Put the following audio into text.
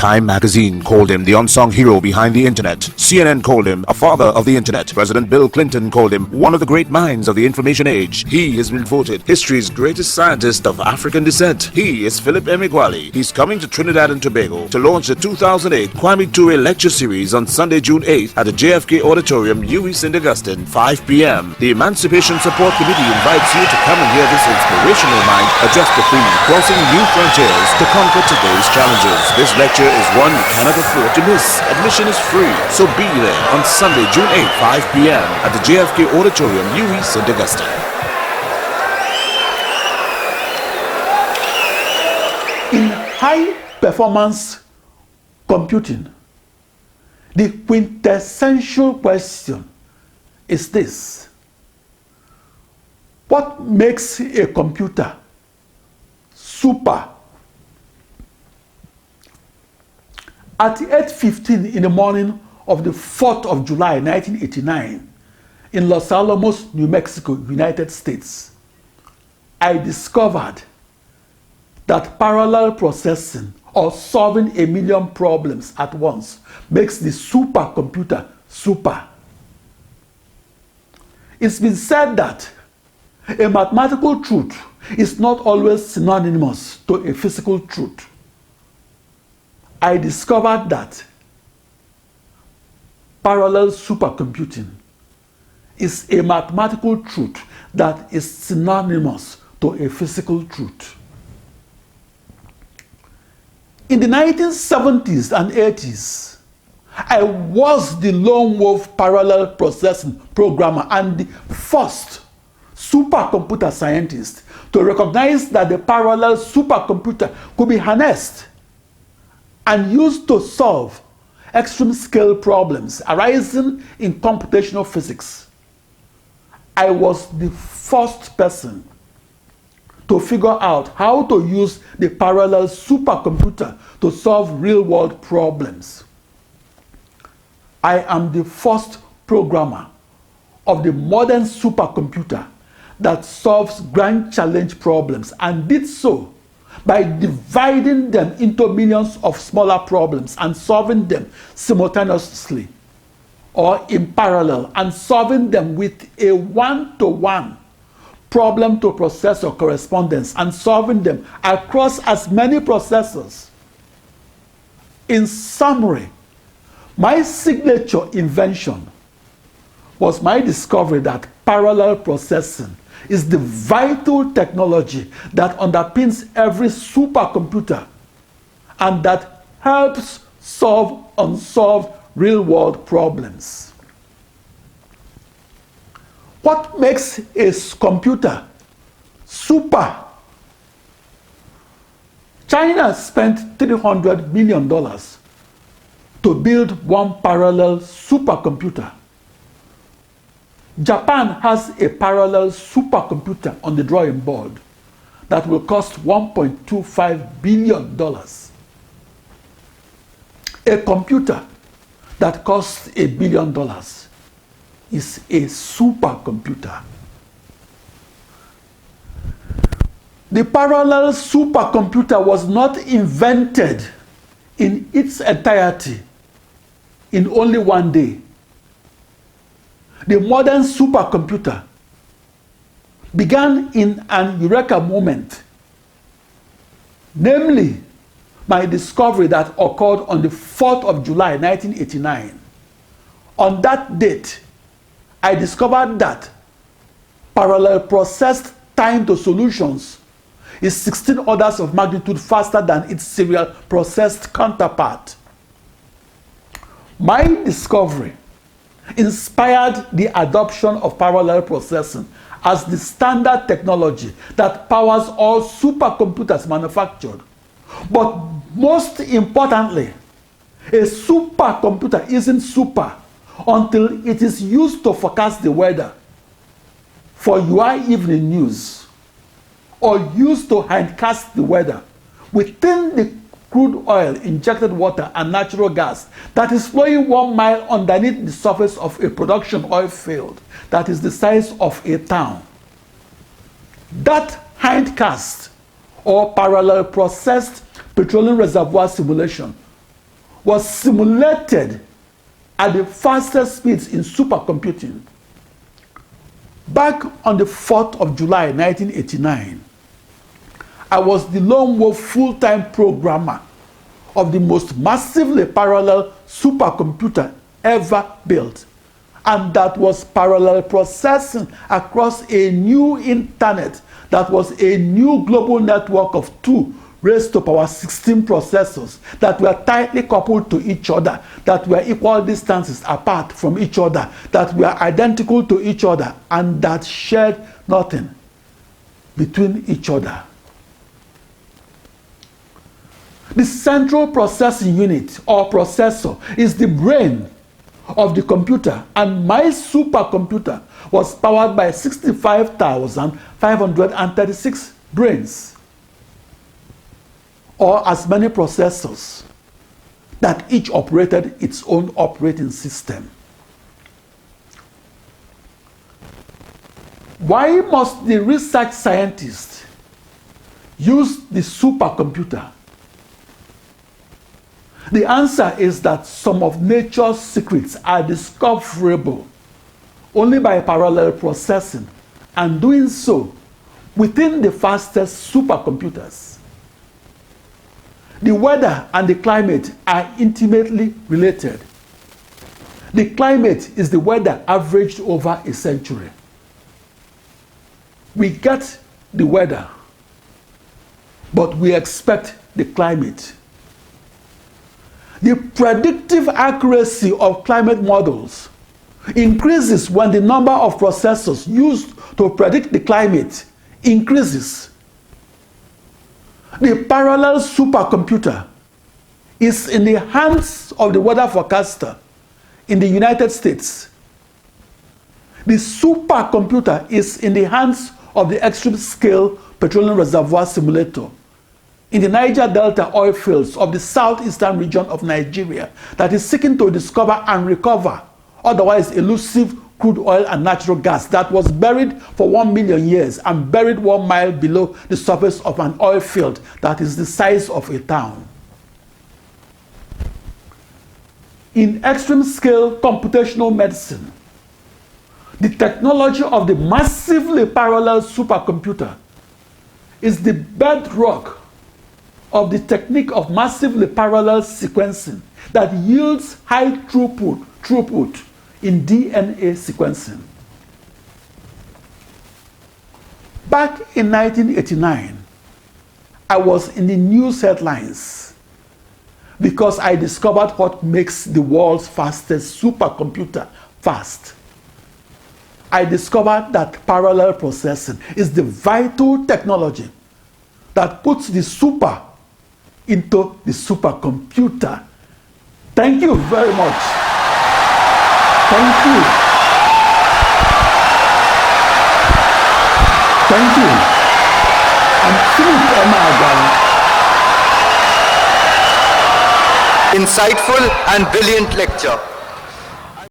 Time magazine called him the unsung hero behind the internet. CNN called him a father of the internet. President Bill Clinton called him one of the great minds of the information age. He has been voted history's greatest scientist of African descent. He is Philip Emeagwali. He's coming to Trinidad and Tobago to launch the 2008 Kwame Ture lecture series on Sunday, June 8th at the JFK Auditorium, UWI St. Augustine, 5 p.m. The Emancipation Support Committee invites you to come and hear this inspirational mind address the theme, crossing new frontiers to conquer today's challenges. This lecture is one you cannot afford to miss. Admission is free, so be there on Sunday, June 8th, 5 p.m. at the JFK Auditorium, UWI St. Augustine. In high-performance computing, the quintessential question is this: what makes a computer super? At 8:15 in the morning of the 4th of July, 1989, in Los Alamos, New Mexico, United States, I discovered that parallel processing, or solving a million problems at once, makes the supercomputer super. It's been said that a mathematical truth is not always synonymous to a physical truth. I discovered that parallel supercomputing is a mathematical truth that is synonymous to a physical truth. In the 1970s and 80s, I was the lone wolf parallel processing programmer and the first supercomputer scientist to recognize that the parallel supercomputer could be harnessed and used to solve extreme scale problems arising in computational physics. I was the first person to figure out how to use the parallel supercomputer to solve real-world problems. I am the first programmer of the modern supercomputer that solves grand challenge problems, and did so by dividing them into millions of smaller problems and solving them simultaneously or in parallel, and solving them with a one-to-one problem-to-processor correspondence, and solving them across as many processors. In summary, my signature invention was my discovery that parallel processing is the vital technology that underpins every supercomputer and that helps solve unsolved real-world problems. What makes a computer super? China spent $300 million to build one parallel supercomputer. Japan has a parallel supercomputer on the drawing board that will cost $1.25 billion. A computer that costs $1 billion is a supercomputer. The parallel supercomputer was not invented in its entirety in only one day. The modern supercomputer began in an eureka moment, namely my discovery that occurred on the 4th of July, 1989. On that date, I discovered that parallel processed time to solutions is 16 orders of magnitude faster than its serial processed counterpart. My discovery inspired the adoption of parallel processing as the standard technology that powers all supercomputers manufactured. But most importantly, a supercomputer isn't super until it is used to forecast the weather for your evening news, or used to handcast the weather within the crude oil, injected water, and natural gas that is flowing 1 mile underneath the surface of a production oil field that is the size of a town. That hindcast or parallel processed petroleum reservoir simulation was simulated at the fastest speeds in supercomputing. Back on the 4th of July 1989, I was the lone wolf full-time programmer of the most massively parallel supercomputer ever built, and that was parallel processing across a new internet that was a new global network of 2 raised to power 16 processors that were tightly coupled to each other, that were equal distances apart from each other, that were identical to each other, and that shared nothing between each other. The central processing unit or processor is the brain of the computer, and my supercomputer was powered by 65,536 brains, or as many processors that each operated its own operating system. Why must the research scientist use the supercomputer? The answer is that some of nature's secrets are discoverable only by parallel processing, and doing so within the fastest supercomputers. The weather and the climate are intimately related. The climate is the weather averaged over a century. We get the weather, but we expect the climate. The predictive accuracy of climate models increases when the number of processors used to predict the climate increases. The parallel supercomputer is in the hands of the weather forecaster in the United States. The supercomputer is in the hands of the extreme scale petroleum reservoir simulator in the Niger Delta oil fields of the southeastern region of Nigeria that is seeking to discover and recover otherwise elusive crude oil and natural gas that was buried for 1 million years and buried 1 mile below the surface of an oil field that is the size of a town. In extreme scale computational medicine, the technology of the massively parallel supercomputer is the bedrock of the technique of massively parallel sequencing that yields high throughput in DNA sequencing. Back in 1989, I was in the news headlines because I discovered what makes the world's fastest supercomputer fast. I discovered that parallel processing is the vital technology that puts the super into the supercomputer. Thank you very much. Thank you. Thank you. I'm Philip Emeagwali. Insightful and brilliant lecture.